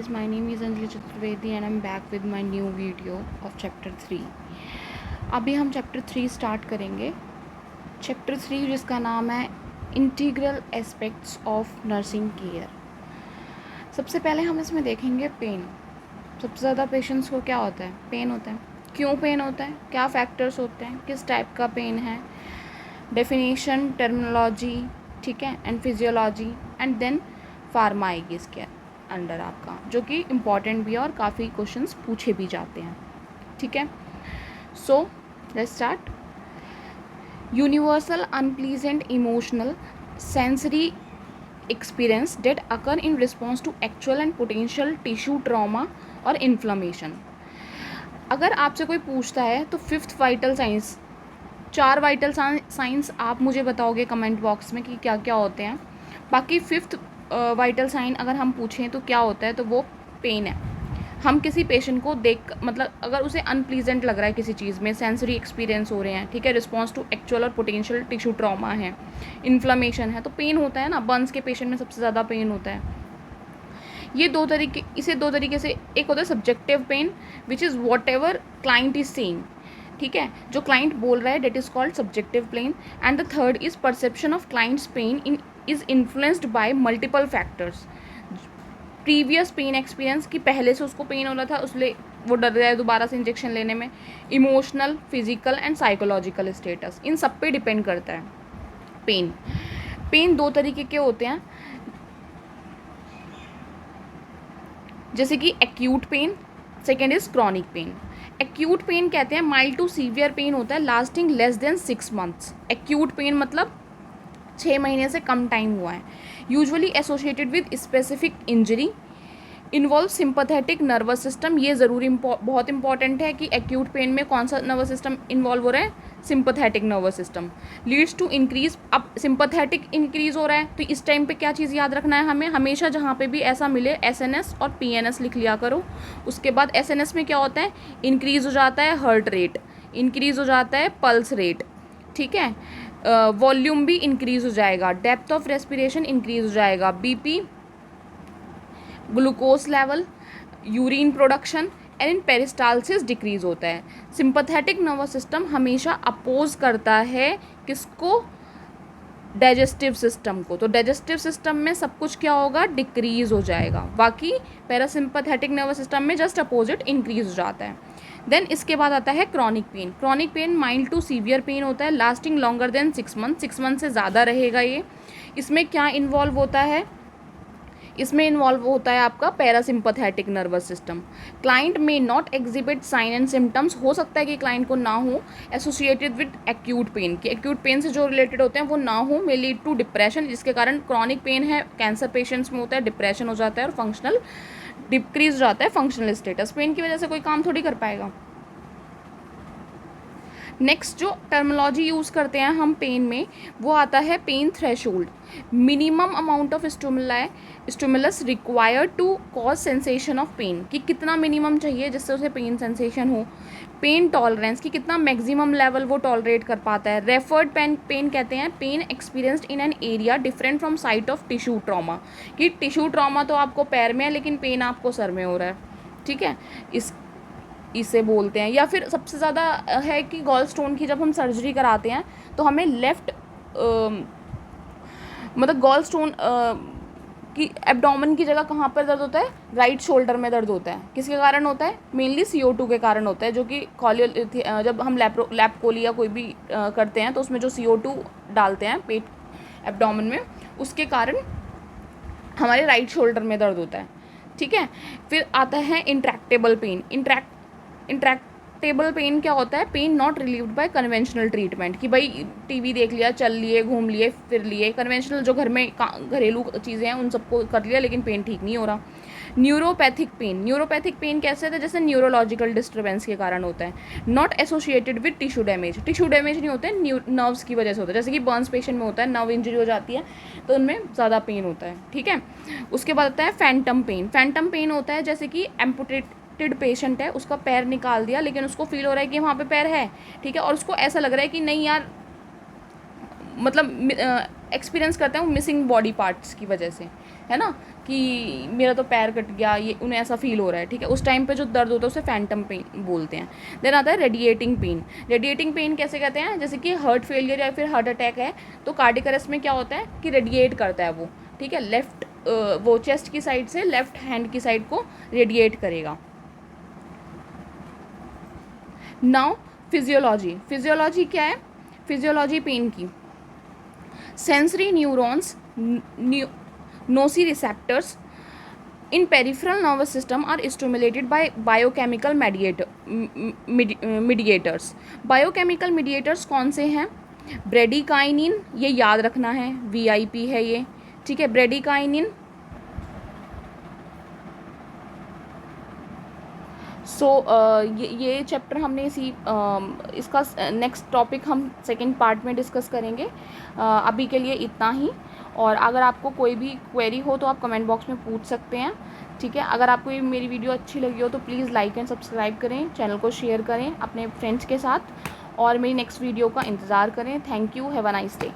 My name is Anjali Chaturvedi and I'm back with my new video of chapter 3. अभी हम chapter 3 start करेंगे. chapter 3 जिसका नाम है integral aspects of nursing care. सबसे पहले हम इसमें देखेंगे पेन. सबसे ज़्यादा पेशेंट्स को क्या होता है? पेन होता है. क्यों पेन होता है? क्या फैक्टर्स होते हैं? किस टाइप का पेन है? डेफिनेशन, टर्मिनोलॉजी, ठीक है, and physiology, and then pharma आएगी इसके अंडर आपका, जो कि इम्पॉर्टेंट भी है और काफ़ी क्वेश्चंस पूछे भी जाते हैं. ठीक है, so let's start. Universal unpleasant emotional sensory experience that occur in response to actual and potential tissue trauma और इन्फ्लामेशन. अगर आपसे कोई पूछता है तो 5th vital science, 4 vital science आप मुझे बताओगे कमेंट बॉक्स में कि क्या क्या होते हैं. बाकी 5th वाइटल साइन अगर हम पूछें तो क्या होता है, तो वो पेन है. हम किसी पेशेंट को देख, मतलब अगर उसे अनप्लीजेंट लग रहा है किसी चीज़ में, सेंसरी एक्सपीरियंस हो रहे हैं, ठीक है, रिस्पॉन्स टू एक्चुअल और पोटेंशियल टिश्यू ट्रॉमा है, इन्फ्लामेशन है, तो पेन होता है ना. बर्न्स के पेशेंट में सबसे ज़्यादा पेन होता है. ये इसे दो तरीके से, एक होता है subjective pain which is whatever client is saying, ठीक है, जो क्लाइंट बोल रहा है, that is called subjective pain. And the third is perception of client's pain is influenced by multiple factors. Previous pain experience कि पहले से उसको पेन हो रहा था, उसलिए वो डर रहा है दोबारा से इंजेक्शन लेने में. Emotional, physical and psychological status, इन सब पे डिपेंड करता है पेन. पेन 2 तरीके के होते हैं, जैसे कि acute pen, second is chronic pain. Acute pain कहते हैं माइल्ड टू सीवियर पेन होता है, lasting less than 6 months. Acute pain मतलब 6 महीने से कम टाइम हुआ है. Usually associated with specific injury, involve sympathetic nervous system. ये ज़रूरी बहुत इंपॉर्टेंट है कि एक्यूट पेन में कौन सा नर्वस सिस्टम इन्वॉल्व हो रहा है, sympathetic nervous system. Leads to increase, अब सिंपैथेटिक इंक्रीज हो रहा है तो इस टाइम पे क्या चीज़ याद रखना है हमें, हमेशा जहाँ पे भी ऐसा मिले एसएनएस और पीएनएस लिख लिया करो. उसके बाद एसएनएस में क्या होता है, इंक्रीज हो जाता है हार्ट रेट, इंक्रीज हो जाता है पल्स रेट, ठीक है, वॉल्यूम भी इंक्रीज हो जाएगा, डेप्थ ऑफ रेस्पिरेशन इंक्रीज हो जाएगा, BP, glucose level, urine production and in peristalsis decrease होता है. सिंपैथेटिक नर्वस सिस्टम हमेशा अपोज करता है किसको, डाइजेस्टिव सिस्टम को. तो डाइजेस्टिव सिस्टम में सब कुछ क्या होगा, डिक्रीज हो जाएगा. बाकी पैरासिम्पैथेटिक नर्वस सिस्टम में जस्ट अपोजिट इंक्रीज हो जाता है. देन इसके बाद आता है chronic pain. Chronic pain mild to severe pain होता है, lasting longer than 6 month. 6 month से ज़्यादा रहेगा ये. इसमें क्या इन्वॉल्व होता है, इसमें इन्वॉल्व होता है आपका पैरासिम्पैथेटिक नर्वस सिस्टम. क्लाइंट में not exhibit sign and symptoms, हो सकता है कि क्लाइंट को ना हो एसोसिएटेड विद एक्यूट पेन, कि एक्यूट पेन से जो रिलेटेड होते हैं वो ना हो, मे लीड टू डिप्रेशन, जिसके कारण क्रॉनिक पेन है कैंसर पेशेंट्स में होता है, डिप्रेशन हो जाता है और फंक्शनल डिक्रीज हो जाता है फंक्शनल स्टेटस. पेन की वजह से कोई काम थोड़ी कर पाएगा. नेक्स्ट जो टर्मिनोलॉजी यूज़ करते हैं हम पेन में, वो आता है pain threshold. Minimum amount of stimulus required to cause sensation of pain, कि कितना मिनिमम चाहिए जिससे उसे पेन सेंसेशन हो. पेन टॉलरेंस, कि कितना मैक्सिमम लेवल वो टॉलरेट कर पाता है. रेफर्ड पेन कहते हैं pain experienced in an area different from site of tissue trauma, कि टिश्यू ट्रॉमा तो आपको पैर में है लेकिन पेन आपको सर में हो रहा है, ठीक है, इसे बोलते हैं. या फिर सबसे ज़्यादा है कि गॉल स्टोन की जब हम सर्जरी कराते हैं तो हमें लेफ़्ट मतलब गॉल स्टोन की एब्डोमेन की जगह कहाँ पर दर्द होता है, राइट शोल्डर में दर्द होता है. किसके कारण होता है, मेनली CO2 के कारण होता है, जो कि जब हम लैप्रोकोली या कोई भी करते हैं तो उसमें जो CO2 डालते हैं पेट एब्डोमेन में, उसके कारण हमारे राइट शोल्डर में दर्द होता है, ठीक है. फिर आता है इंट्रैक्टेबल पेन. इंट्रैक्टेबल पेन क्या होता है, pain not relieved by conventional treatment, कि भाई टीवी देख लिया, चल लिए, घूम लिए, फिर लिए, कन्वेंशनल जो घर में घरेलू चीज़ें हैं उन सबको कर लिया लेकिन पेन ठीक नहीं हो रहा. न्यूरोपैथिक पेन कैसे होता है, जैसे न्यूरोलॉजिकल डिस्टर्बेंस के कारण होता है. Not associated with tissue damage नहीं होता है, नर्व्स की वजह से होता है, जैसे कि बर्न्स पेशेंट में होता है, नर्व इंजरी हो जाती है तो उनमें ज़्यादा पेन होता है, ठीक है. उसके बाद आता है फैंटम पेन होता है, जैसे कि एम्पुटेटेड पेशेंट है, उसका पैर निकाल दिया लेकिन उसको फील हो रहा है कि वहाँ पे पैर है, ठीक है, और उसको ऐसा लग रहा है कि नहीं यार, मतलब एक्सपीरियंस करते हैं वो मिसिंग बॉडी पार्ट्स की वजह से, है ना, कि मेरा तो पैर कट गया, ये उन्हें ऐसा फील हो रहा है, ठीक है, उस टाइम पे जो दर्द होता है उसे फैंटम पेन बोलते हैं। देन आता है रेडिएटिंग पेन। रेडिएटिंग पेन कैसे कहते हैं, जैसे कि हार्ट फेलियर या फिर हार्ट अटैक है तो कार्डियक अरेस्ट में क्या होता है कि रेडिएट करता है वो, ठीक है, लेफ्ट वो चेस्ट की साइड से लेफ्ट हैंड की साइड को रेडिएट करेगा। Now physiology. फिजियोलॉजी क्या है, फिजियोलॉजी पेन की, sensory neurons nociceptors in peripheral nervous system are stimulated by biochemical mediators। Biochemical mediators कौन से हैं, ब्रेडिकाइनिन, ये याद रखना है, VIP है ये, ठीक है, ब्रेडिकाइनिन। ये चैप्टर हमने इसका नेक्स्ट टॉपिक हम सेकेंड पार्ट में डिस्कस करेंगे। अभी के लिए इतना ही, और अगर आपको कोई भी क्वेरी हो तो आप कमेंट बॉक्स में पूछ सकते हैं, ठीक है। अगर आपको ये मेरी वीडियो अच्छी लगी हो तो प्लीज़ लाइक एंड सब्सक्राइब करें, चैनल को शेयर करें अपने फ्रेंड्स के साथ, और मेरी नेक्स्ट वीडियो का इंतज़ार करें। Thank you, have a nice day.